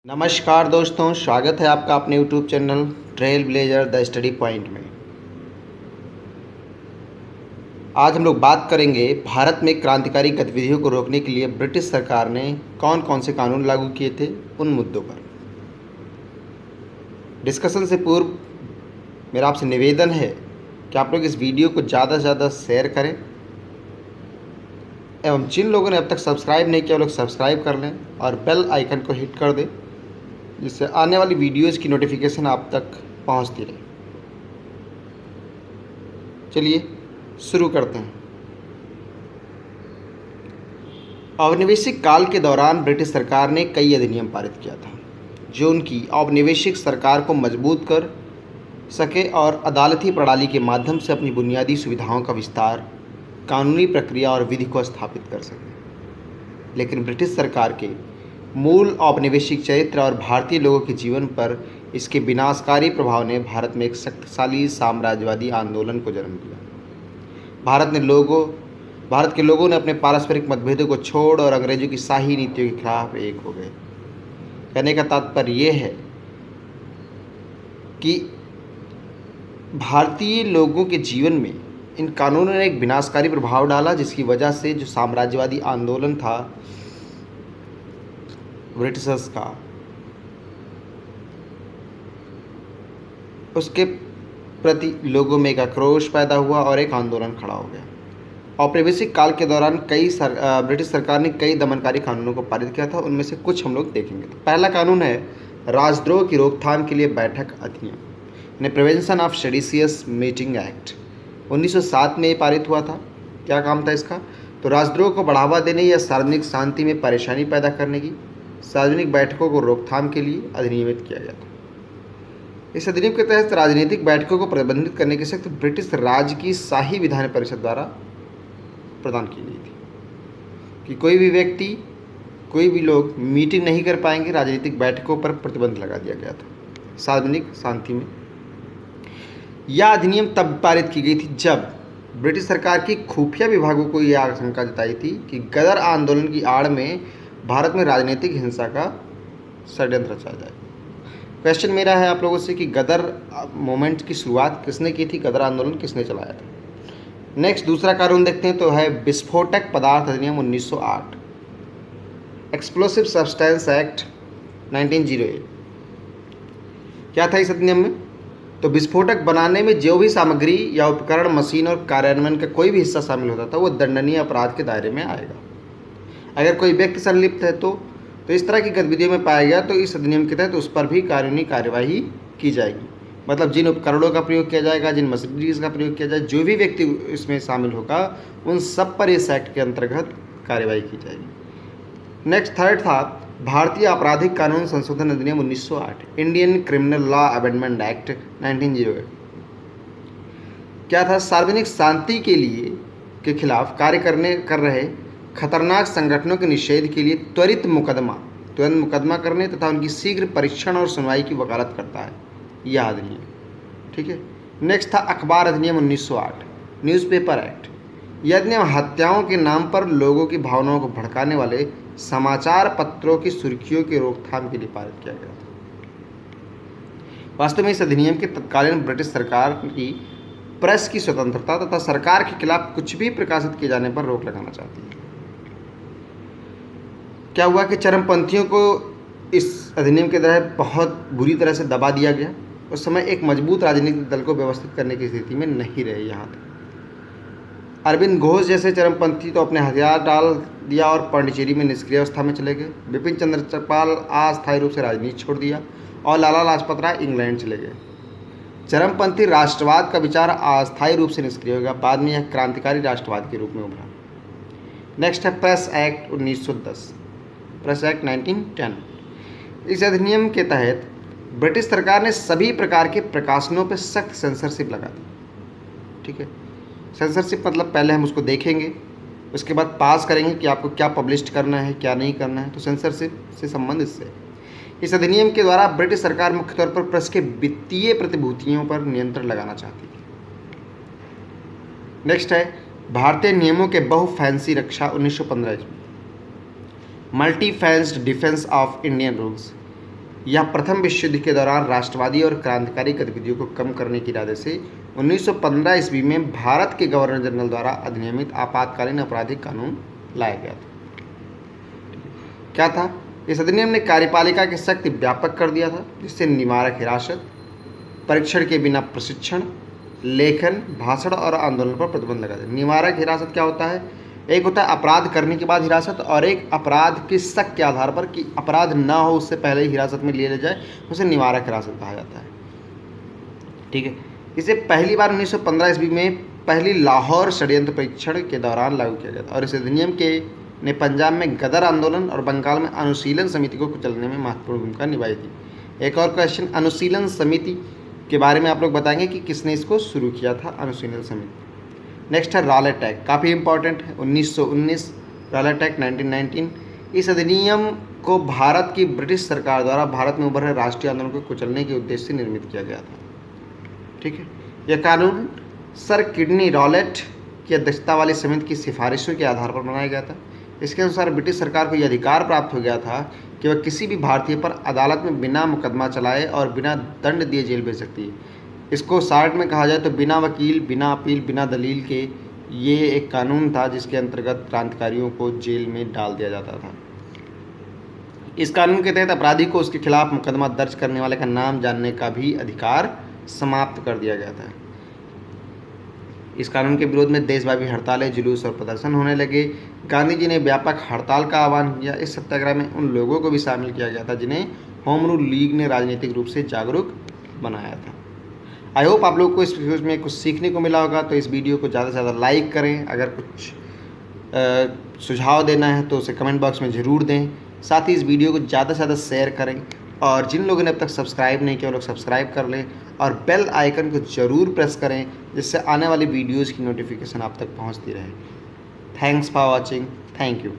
नमस्कार दोस्तों, स्वागत है आपका अपने YouTube channel trail blazer the study point में। आज हम लोग बात करेंगे भारत में क्रांतिकारी गतिविधियों को रोकने के लिए ब्रिटिश सरकार ने कौन कौन से कानून लागू किए थे, उन मुद्दों पर। डिस्कशन से पूर्व मेरा आपसे निवेदन है कि आप लोग इस वीडियो को ज़्यादा से ज़्यादा शेयर करें एवं जिन लोगों ने अब तक सब्सक्राइब नहीं किया वो लोग सब्सक्राइब कर लें और बेल आइकन को हिट कर दें, जिससे आने वाली वीडियोज़ की नोटिफिकेशन आप तक पहुंचती रहे। चलिए शुरू करते हैं। औपनिवेशिक काल के दौरान ब्रिटिश सरकार ने कई अधिनियम पारित किया था जो उनकी औपनिवेशिक सरकार को मजबूत कर सके और अदालती प्रणाली के माध्यम से अपनी बुनियादी सुविधाओं का विस्तार, कानूनी प्रक्रिया और विधि को स्थापित कर सके। लेकिन ब्रिटिश सरकार के मूल औपनिवेशिक चरित्र और भारतीय लोगों के जीवन पर इसके विनाशकारी प्रभाव ने भारत में एक शक्तिशाली साम्राज्यवादी आंदोलन को जन्म दिया। भारत के लोगों ने अपने पारस्परिक मतभेदों को छोड़ और अंग्रेजों की शाही नीतियों के खिलाफ एक हो गए। कहने का तात्पर्य यह है कि भारतीय लोगों के जीवन में इन कानूनों ने एक विनाशकारी प्रभाव डाला, जिसकी वजह से जो साम्राज्यवादी आंदोलन था ब्रिटिशर्स का, उसके प्रति लोगों में एक आक्रोश पैदा हुआ और एक आंदोलन खड़ा हो गया। औपनिवेशिक काल के दौरान ब्रिटिश सरकार ने कई दमनकारी कानूनों को पारित किया था। उनमें से कुछ हम लोग देखेंगे। तो पहला कानून है राजद्रोह की रोकथाम के लिए बैठक अधिनियम, यानी prevention of seditious meeting act. 1907 में ये पारित हुआ था। क्या काम था इसका? तो राजद्रोह को बढ़ावा देने या सार्वजनिक शांति में परेशानी पैदा करने की सार्वजनिक बैठकों को रोकथाम के लिए अधिनियमित किया गया था। इस अधिनियम के तहत राजनीतिक बैठकों को प्रतिबंधित करने की शक्ति ब्रिटिश राज की शाही विधान परिषद द्वारा प्रदान की गई थी कि कोई भी व्यक्ति, कोई भी लोग मीटिंग नहीं कर पाएंगे। राजनीतिक बैठकों पर प्रतिबंध लगा दिया गया था सार्वजनिक शांति में। यह अधिनियम तब पारित की गई थी जब ब्रिटिश सरकार की खुफिया विभागों को यह आशंका जताई थी कि गदर आंदोलन की आड़ में भारत में राजनीतिक हिंसा का षड्यंत्र रचा जाए। क्वेश्चन मेरा है आप लोगों से कि गदर मूवमेंट की शुरुआत किसने की थी, गदर आंदोलन किसने चलाया था? नेक्स्ट दूसरा कानून देखते हैं, तो है विस्फोटक पदार्थ अधिनियम 1908, एक्सप्लोसिव सब्सटेंस एक्ट 1908। क्या था इस अधिनियम में? तो विस्फोटक बनाने में जो भी सामग्री या उपकरण, मशीन और कार्यान्वयन का कोई भी हिस्सा शामिल होता था वो दंडनीय अपराध के दायरे में आएगा। अगर कोई व्यक्ति संलिप्त है तो इस तरह की गतिविधियों में पाया गया तो इस अधिनियम के तहत उस पर भी कानूनी कार्यवाही की जाएगी। मतलब जिन उपकरणों का प्रयोग किया जाएगा, जिन मशीनरीज का प्रयोग किया जाए, जो भी व्यक्ति इसमें शामिल होगा उन सब पर इस एक्ट के अंतर्गत कार्यवाही की जाएगी। नेक्स्ट थर्ड था भारतीय आपराधिक कानून संशोधन अधिनियम 1908, Indian criminal law amendment act 1908। क्या था? सार्वजनिक शांति के खिलाफ कार्य कर रहे खतरनाक संगठनों के निषेध के लिए तुरंत मुकदमा करने तथा उनकी शीघ्र परीक्षण और सुनवाई की वकालत करता है यह अधिनियम। ठीक है। नेक्स्ट था अखबार अधिनियम 1908, न्यूज़पेपर एक्ट। यह अधिनियम हत्याओं के नाम पर लोगों की भावनाओं को भड़काने वाले समाचार पत्रों की सुर्खियों की रोकथाम के लिए पारित किया गया था। वास्तव में इस अधिनियम के तत्कालीन ब्रिटिश सरकार की प्रेस की स्वतंत्रता तथा सरकार के खिलाफ कुछ भी प्रकाशित किए जाने पर रोक लगाना चाहती है। क्या हुआ कि चरमपंथियों को इस अधिनियम के तहत बहुत बुरी तरह से दबा दिया गया। उस समय एक मजबूत राजनीतिक दल को व्यवस्थित करने की स्थिति में नहीं रहे। यहाँ तक अरविंद घोष जैसे चरमपंथी तो अपने हथियार डाल दिया और पांडिचेरी में निष्क्रिय अवस्था में चले गए। बिपिन चंद्र पाल अस्थायी रूप से राजनीति छोड़ दिया और लाला लाजपत राय इंग्लैंड चले गए। चरमपंथी राष्ट्रवाद का विचार अस्थायी रूप से निष्क्रिय हो गया। बाद में यह क्रांतिकारी राष्ट्रवाद के रूप में उभरा। नेक्स्ट है प्रेस एक्ट 1910, प्रेस एक्ट 1910। इस अधिनियम के तहत ब्रिटिश सरकार ने सभी प्रकार के प्रकाशनों पर सख्त सेंसरशिप लगा दी। ठीक है। सेंसरशिप मतलब पहले हम उसको देखेंगे, उसके बाद पास करेंगे कि आपको क्या पब्लिश करना है, क्या नहीं करना है। तो सेंसरशिप से संबंध इससे। इस अधिनियम के द्वारा ब्रिटिश सरकार मुख्य तौर पर प्रेस के वित्तीय प्रतिभूतियों पर नियंत्रण लगाना चाहती थी। नेक्स्ट है भारतीय नियमों के बहुफैंसी रक्षा 1915 ईस्वी, multi fenced defence of Indian rules. यह प्रथम विश्व युद्ध के दौरान राष्ट्रवादी और क्रांतिकारी गतिविधियों को कम करने के इरादे से 1915 ईस्वी में भारत के गवर्नर जनरल द्वारा अधिनियमित आपातकालीन आपराधिक कानून लाया गया था। क्या था? इस अधिनियम ने कार्यपालिका की शक्ति व्यापक कर दिया था, जिससे निवारक हिरासत, परीक्षण के बिना प्रशिक्षण, लेखन, भाषण और आंदोलन पर प्रतिबंध लगा दिया। निवारक हिरासत क्या होता है? एक होता है अपराध करने के बाद हिरासत, और एक अपराध के शक के आधार पर कि अपराध ना हो उससे पहले ही हिरासत में लिया जाए, उसे निवारक हिरासत कहा जाता है। ठीक है। इसे पहली बार 1915 ईस्वी में पहली लाहौर षड्यंत्र परीक्षण के दौरान लागू किया गया था, और इस अधिनियम के ने पंजाब में गदर आंदोलन और बंगाल में अनुशीलन समिति को कुचलने में महत्वपूर्ण भूमिका निभाई थी। एक और क्वेश्चन, अनुशीलन समिति के बारे में आप लोग बताएंगे कि किसने इसको शुरू किया था, अनुशीलन समिति। नेक्स्ट है रॉलेट एक्ट, काफ़ी इंपॉर्टेंट है, 1919, रॉलेट एक्ट 1919। इस अधिनियम को भारत की ब्रिटिश सरकार द्वारा भारत में उभर रहे राष्ट्रीय आंदोलन को कुचलने के उद्देश्य से निर्मित किया गया था। ठीक है। यह कानून सर किडनी रॉलेट की अध्यक्षता वाली समिति की सिफारिशों के आधार पर बनाया गया था। इसके अनुसार ब्रिटिश सरकार को यह अधिकार प्राप्त हो गया था कि वह किसी भी भारतीय पर अदालत में बिना मुकदमा चलाए और बिना दंड दिए जेल भेज सकती है। इसको शॉर्ट में कहा जाए तो बिना वकील, बिना अपील, बिना दलील के ये एक कानून था जिसके अंतर्गत क्रांतिकारियों को जेल में डाल दिया जाता था। इस कानून के तहत अपराधी को उसके खिलाफ मुकदमा दर्ज करने वाले का नाम जानने का भी अधिकार समाप्त कर दिया गया था। इस कानून के विरोध में देशव्यापी हड़तालें, जुलूस और प्रदर्शन होने लगे। गांधी जी ने व्यापक हड़ताल का आह्वान किया। इस सत्याग्रह में उन लोगों को भी शामिल किया गया था जिन्हें होम रूल लीग ने राजनीतिक रूप से जागरूक बनाया था। आई होप आप लोग को इस वीडियो में कुछ सीखने को मिला होगा, तो इस वीडियो को ज़्यादा से ज़्यादा लाइक करें। अगर कुछ सुझाव देना है तो उसे कमेंट बॉक्स में ज़रूर दें। साथ ही इस वीडियो को ज़्यादा से ज़्यादा शेयर करें, और जिन लोगों ने अब तक सब्सक्राइब नहीं किया वो लोग सब्सक्राइब कर लें और बेल आइकन को ज़रूर प्रेस करें, जिससे आने वाली वीडियोज़ की नोटिफिकेशन आप तक पहुंचती रहे। Thanks for watching. Thank you.